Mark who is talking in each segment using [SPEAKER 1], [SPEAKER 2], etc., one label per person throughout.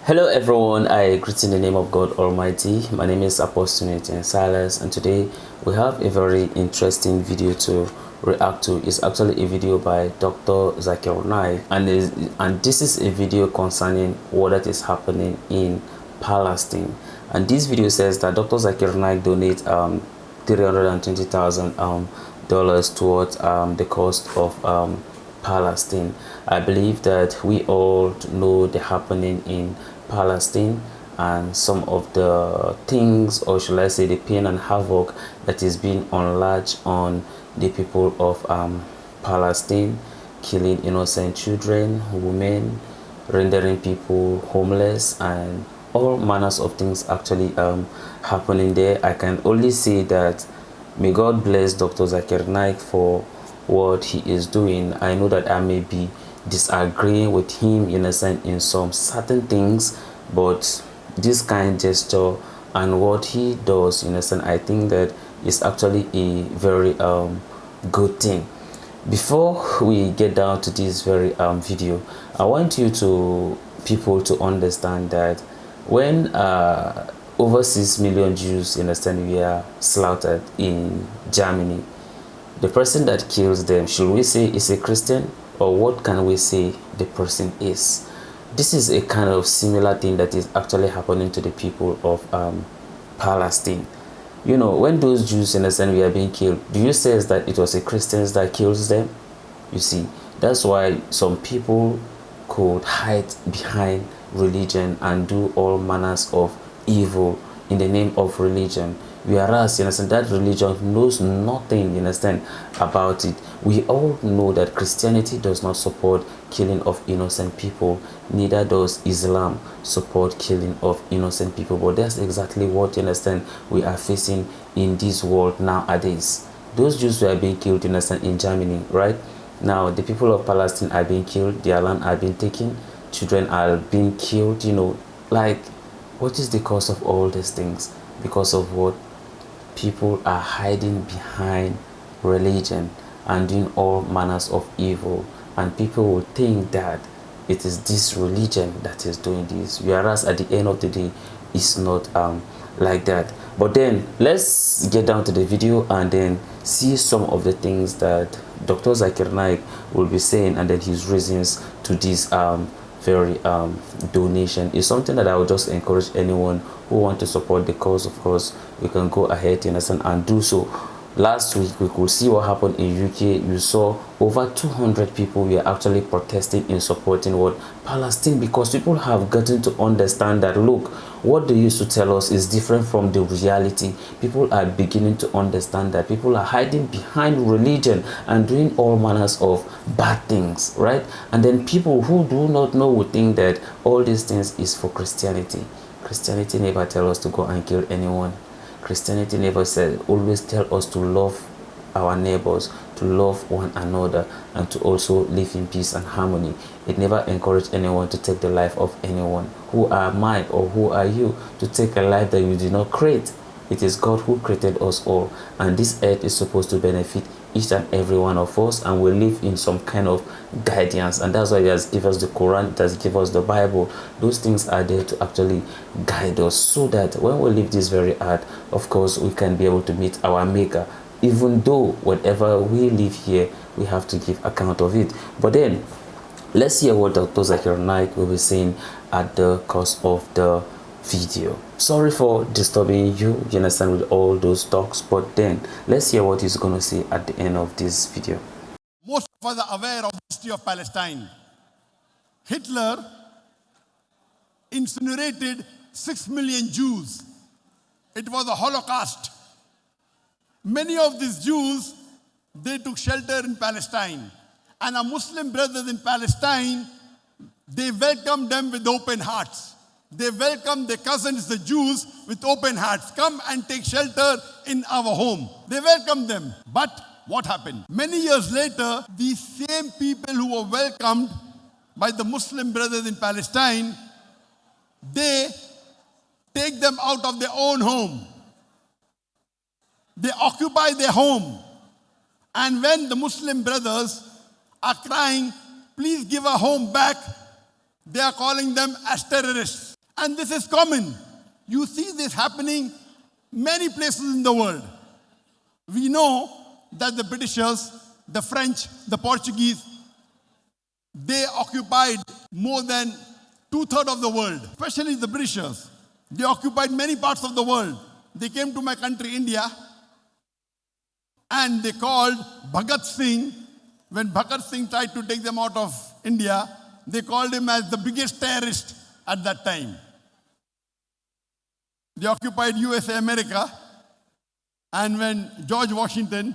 [SPEAKER 1] Hello everyone, I greet in the name of God Almighty. My name is Apostle Nathan Silas, and today we have a very interesting video to react to. It's actually a video by Dr. Zakir Naik, and this is a video concerning what that is happening in Palestine. And this video says that Dr. Zakir Naik donate $320,000 towards the cost of Palestine. I believe that we all know the happening in Palestine and some of the things, or should I say the pain and havoc that is being unleashed on the people of Palestine, killing innocent children, women, rendering people homeless, and all manners of things actually happening there. I can only say that may God bless Dr. Zakir Naik for what he is doing. I know that I may be disagreeing with him in a sense in some certain things, but this kind gesture and what he does in a sense, I think that is actually a very good thing. Before we get down to this very video, I want people to understand that when over 6 million Jews in a sense were slaughtered in Germany, the person that kills them, should we say is a Christian, or what can we say the person is? This is a kind of similar thing that is actually happening to the people of Palestine. You know, when those Jews in a sense were being killed, do you say that it was a Christian that kills them? You see, that's why some people could hide behind religion and do all manners of evil in the name of religion, whereas you understand that religion knows nothing, you understand, about it. We all know that Christianity does not support killing of innocent people, neither does Islam support killing of innocent people. But that's exactly what, you understand, we are facing in this world nowadays. Those Jews were being killed, you understand, in Germany, right? Now the people of Palestine are being killed, their land are being taken, children are being killed, you know. Like, what is the cause of all these things? Because of what? People are hiding behind religion and doing all manners of evil, and people will think that it is this religion that is doing this, whereas at the end of the day it's not like that. But then let's get down to the video and then see some of the things that Dr. Zakir Naik will be saying, and then his reasons to this very donation is something that I would just encourage anyone who want to support the cause. Of course, you can go ahead, you understand, and do so. Last week we could see what happened in UK. You saw over 200 people were actually protesting in supporting what Palestine, because people have gotten to understand that, look, what they used to tell us is different from the reality. People are beginning to understand that people are hiding behind religion and doing all manners of bad things, right? And then people who do not know would think that all these things is for Christianity. Christianity never tell us to go and kill anyone. Christianity never said, always tell us to love our neighbors, to love one another, and to also live in peace and harmony. It never encouraged anyone to take the life of anyone. Who am I, or who are you to take a life that you did not create? It is God who created us all, and this earth is supposed to benefit each and every one of us, and we live in some kind of guidance, and that's why He has given us the Quran, it has given us the Bible. Those things are there to actually guide us, so that when we leave this very earth, of course, we can be able to meet our Maker, even though whatever we live here, we have to give account of it. But then let's hear what Dr. Zakir Naik will be saying at the course of the video. Sorry for disturbing you, you understand, with all those talks, but then let's hear what he's going to say at the end of this video.
[SPEAKER 2] Most of us are aware of the history of Palestine. Hitler incinerated 6 million Jews. It was a Holocaust. Many of these Jews, they took shelter in Palestine. And our Muslim brothers in Palestine, they welcomed them with open hearts. They welcomed their cousins, the Jews, with open hearts. Come and take shelter in our home. They welcomed them. But what happened? Many years later, these same people who were welcomed by the Muslim brothers in Palestine, they take them out of their own home. They occupy their home. And when the Muslim brothers are crying, please give our home back, they are calling them as terrorists. And this is common. You see this happening many places in the world. We know that the Britishers, the French, the Portuguese, they occupied more than two-thirds of the world, especially the Britishers. They occupied many parts of the world. They came to my country, India, and they called Bhagat Singh, when Bhagat Singh tried to take them out of India, they called him as the biggest terrorist at that time. They occupied USA, America, and when George Washington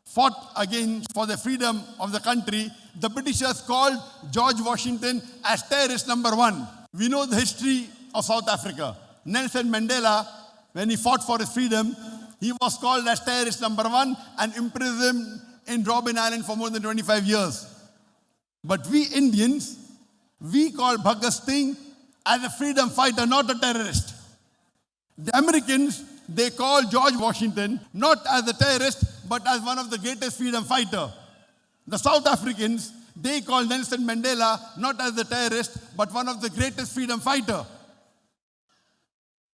[SPEAKER 2] fought again for the freedom of the country, the Britishers called George Washington as terrorist number one. We know the history of South Africa. Nelson Mandela, when he fought for his freedom, he was called as terrorist number one and imprisoned in Robben Island for more than 25 years. But we Indians, we call Bhagat Singh as a freedom fighter, not a terrorist. The Americans, they call George Washington not as a terrorist, but as one of the greatest freedom fighter. The South Africans, they call Nelson Mandela not as a terrorist, but one of the greatest freedom fighter.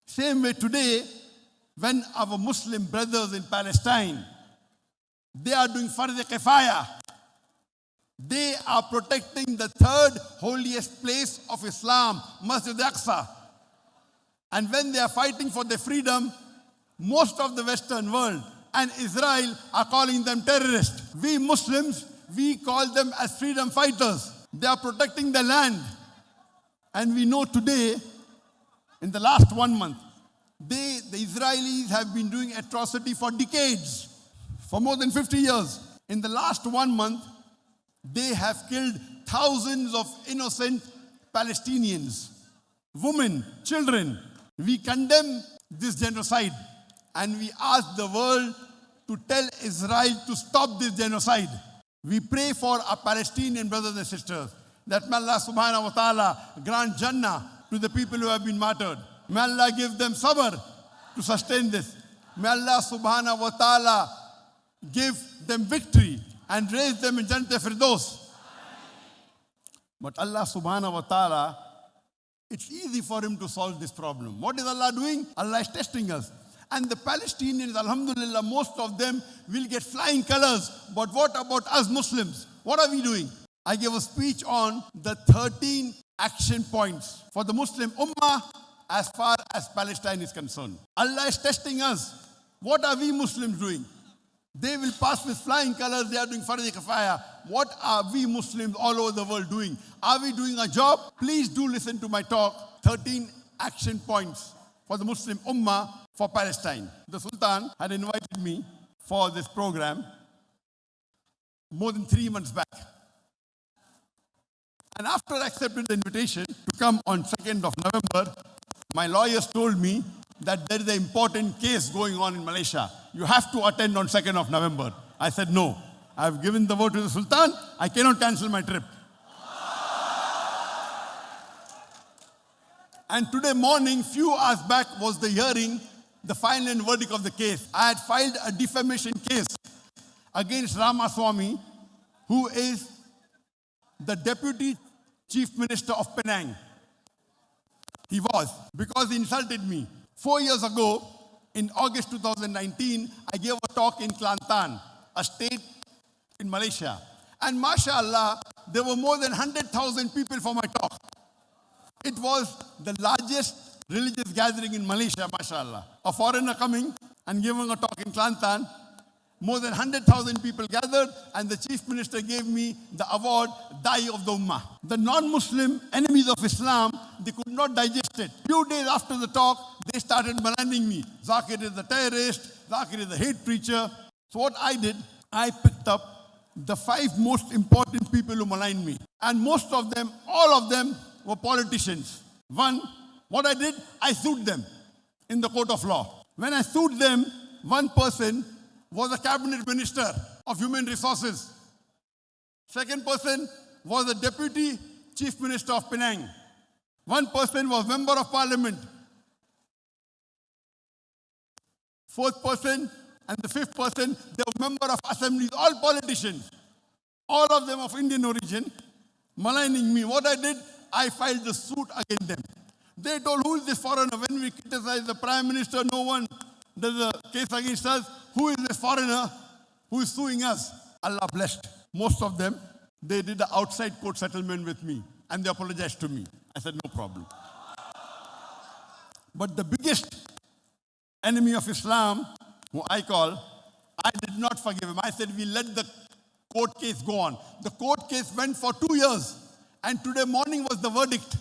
[SPEAKER 2] Same way today, when our Muslim brothers in Palestine, they are doing Fard Kifaya. They are protecting the third holiest place of Islam, Masjid Aqsa. And when they are fighting for their freedom, most of the Western world and Israel are calling them terrorists. We Muslims, we call them as freedom fighters. They are protecting the land. And we know today, in the last 1 month, the Israelis have been doing atrocity for decades, for more than 50 years. In the last 1 month, they have killed thousands of innocent Palestinians, women, children. We condemn this genocide and we ask the world to tell Israel to stop this genocide. We pray for our Palestinian brothers and sisters that may Allah subhanahu wa ta'ala grant Jannah to the people who have been martyred. May Allah give them sabr to sustain this. May Allah subhanahu wa ta'ala give them victory and raise them in Jannat Firdaus. But Allah subhanahu wa ta'ala, it's easy for him to solve this problem. What is Allah doing? Allah is testing us. And the Palestinians, alhamdulillah, most of them will get flying colors. But what about us Muslims? What are we doing? I gave a speech on the 13 action points for the Muslim Ummah as far as Palestine is concerned. Allah is testing us. What are we Muslims doing? They will pass with flying colors, they are doing Fard Kifaya. What are we Muslims all over the world doing? Are we doing a job? Please do listen to my talk, 13 action points for the Muslim Ummah for Palestine. The Sultan had invited me for this program more than 3 months back. And after I accepted the invitation to come on 2nd of November, my lawyers told me that there is an important case going on in Malaysia. You have to attend on 2nd of November. I said, no. I have given the word to the Sultan. I cannot cancel my trip. And today morning, few hours back, was the hearing, the final and verdict of the case. I had filed a defamation case against Ramaswamy, who is the Deputy Chief Minister of Penang. He was, because he insulted me. 4 years ago, in August 2019, I gave a talk in Kelantan, a state in Malaysia. And mashallah, there were more than 100,000 people for my talk. It was the largest religious gathering in Malaysia, mashallah. A foreigner coming and giving a talk in Kelantan. More than 100,000 people gathered, and the Chief Minister gave me the award, Dai of the Ummah. The non-Muslim enemies of Islam, they could not digest it. Few days after the talk, they started maligning me. Zakir is the terrorist, Zakir is the hate preacher. So what I did, I picked up the 5 most important people who maligned me. And most of them, all of them, were politicians. One, what I did, I sued them in the court of law. When I sued them, one person was a cabinet minister of human resources. Second person was the deputy chief minister of Penang. One person was member of parliament. Fourth person and the fifth person, they were member of assemblies, all politicians. All of them of Indian origin, maligning me. What I did, I filed the suit against them. They told, who is this foreigner? When we criticize the Prime Minister, no one does a case against us. Who is this foreigner who is suing us? Allah blessed. Most of them, they did an outside court settlement with me and they apologized to me. I said, no problem. But the biggest enemy of Islam, who I call, I did not forgive him. I said, we let the court case go on. The court case went for 2 years. And today morning was the verdict.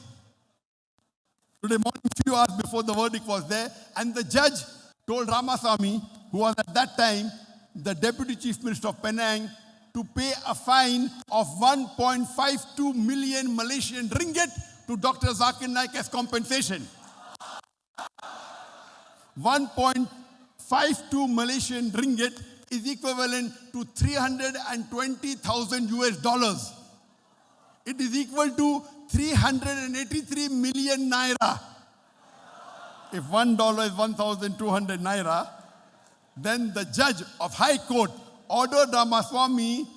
[SPEAKER 2] Today morning, few hours before the verdict was there. And the judge told Ramaswamy, who was at that time the Deputy Chief Minister of Penang, to pay a fine of 1.52 million Malaysian ringgit to Dr. Zakir Naik as compensation. 1.52 Malaysian ringgit is equivalent to 320,000 US dollars. It is equal to 383 million naira. If $1 is 1,200 naira, then the judge of High Court ordered Ramaswamy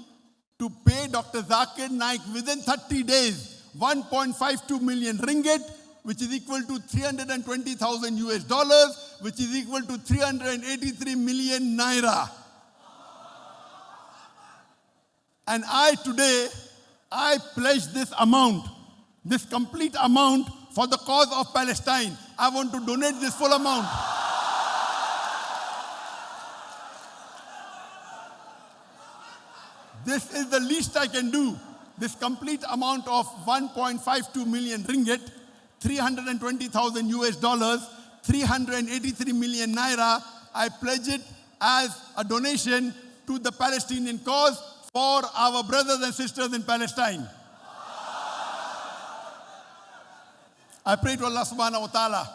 [SPEAKER 2] to pay Dr. Zakir Naik within 30 days 1.52 million ringgit, which is equal to 320,000 US dollars, which is equal to 383 million naira. And I pledge this amount, this complete amount for the cause of Palestine. I want to donate this full amount. This is the least I can do. This complete amount of 1.52 million ringgit, 320,000 US dollars, 383 million naira, I pledge it as a donation to the Palestinian cause for our brothers and sisters in Palestine. I pray to Allah subhanahu wa ta'ala.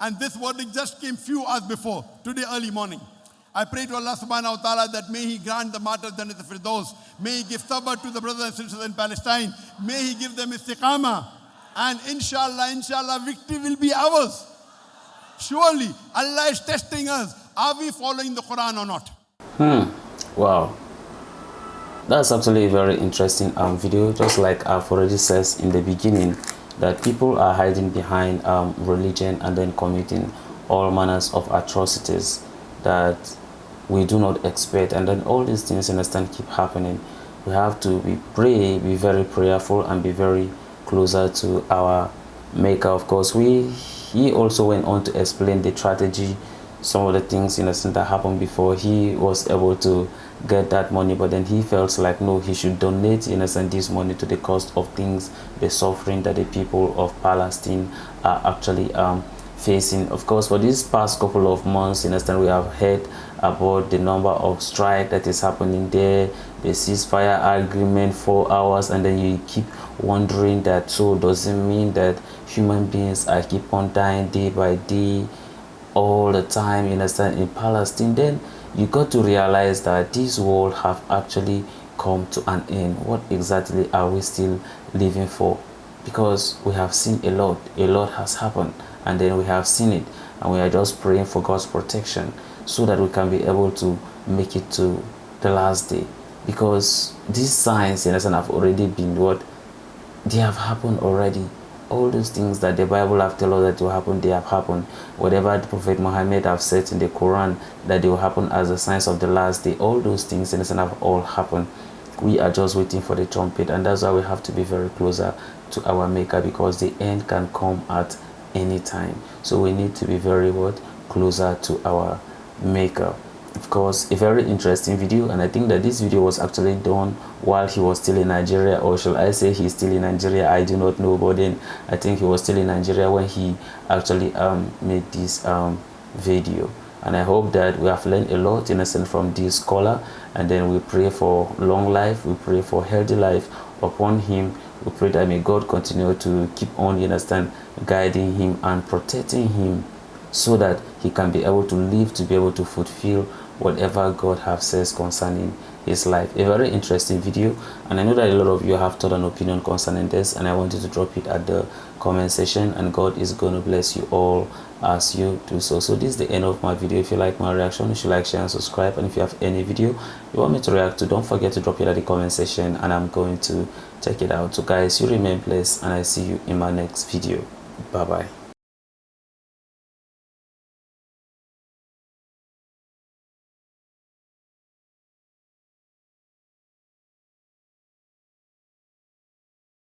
[SPEAKER 2] And this verdict just came few hours before, today early morning. I pray to Allah subhanahu wa ta'ala that may He grant the martyrs Jannat al-Firdaus. May He give sabr to the brothers and sisters in Palestine. May He give them istiqamah. And inshallah, victory will be ours. Surely, Allah is testing us. Are we following the Quran or not?
[SPEAKER 1] Wow. That's actually a very interesting video. Just like I've already said in the beginning, that people are hiding behind religion and then committing all manners of atrocities that we do not expect, and then all these things, understand, keep happening. We have to be very prayerful and be very closer to our Maker. Of course, he also went on to explain the strategy, some of the things, understand, that happened before he was able to get that money, but then he felt like no, he should donate, understand, this money to the cost of things, the suffering that the people of Palestine are actually facing. Of course, for these past couple of months, understand, we have heard about the number of strike that is happening there, the ceasefire agreement 4 hours, and then you keep wondering that, so does it mean that human beings are keep on dying day by day all the time, you understand, in Palestine? Then you got to realize that this world have actually come to an end. What exactly are we still living for? Because we have seen a lot has happened, and then we have seen it, and we are just praying for God's protection so that we can be able to make it to the last day. Because these signs, you understand, have already been what? They have happened already. All those things that the Bible have told us that will happen, they have happened. Whatever the Prophet Muhammad have said in the Quran that they will happen as the signs of the last day, all those things, innocent, have all happened. We are just waiting for the trumpet, and that's why we have to be very closer to our Maker, because the end can come at any time. So we need to be very closer to our Maker. Of course, a very interesting video, and I think that this video was actually done while he was still in Nigeria, or shall I say he's still in Nigeria, I do not know, but then I think he was still in Nigeria when he actually made this video. And I hope that we have learned a lot, innocent, from this scholar, and then we pray for long life, we pray for healthy life upon him. We pray that may God continue to keep on, you understand, guiding him and protecting him, so that he can be able to live, to be able to fulfill whatever God has says concerning his life. A very interesting video, and I know that a lot of you have thought an opinion concerning this, and I want you to drop it at the comment section, and God is going to bless you all as you do so. So this is the end of my video. If you like my reaction, you should like, share and subscribe, and if you have any video you want me to react to, don't forget to drop it at the comment section and I'm going to check it out. So guys, you remain blessed, and I see you in my next video. Bye bye.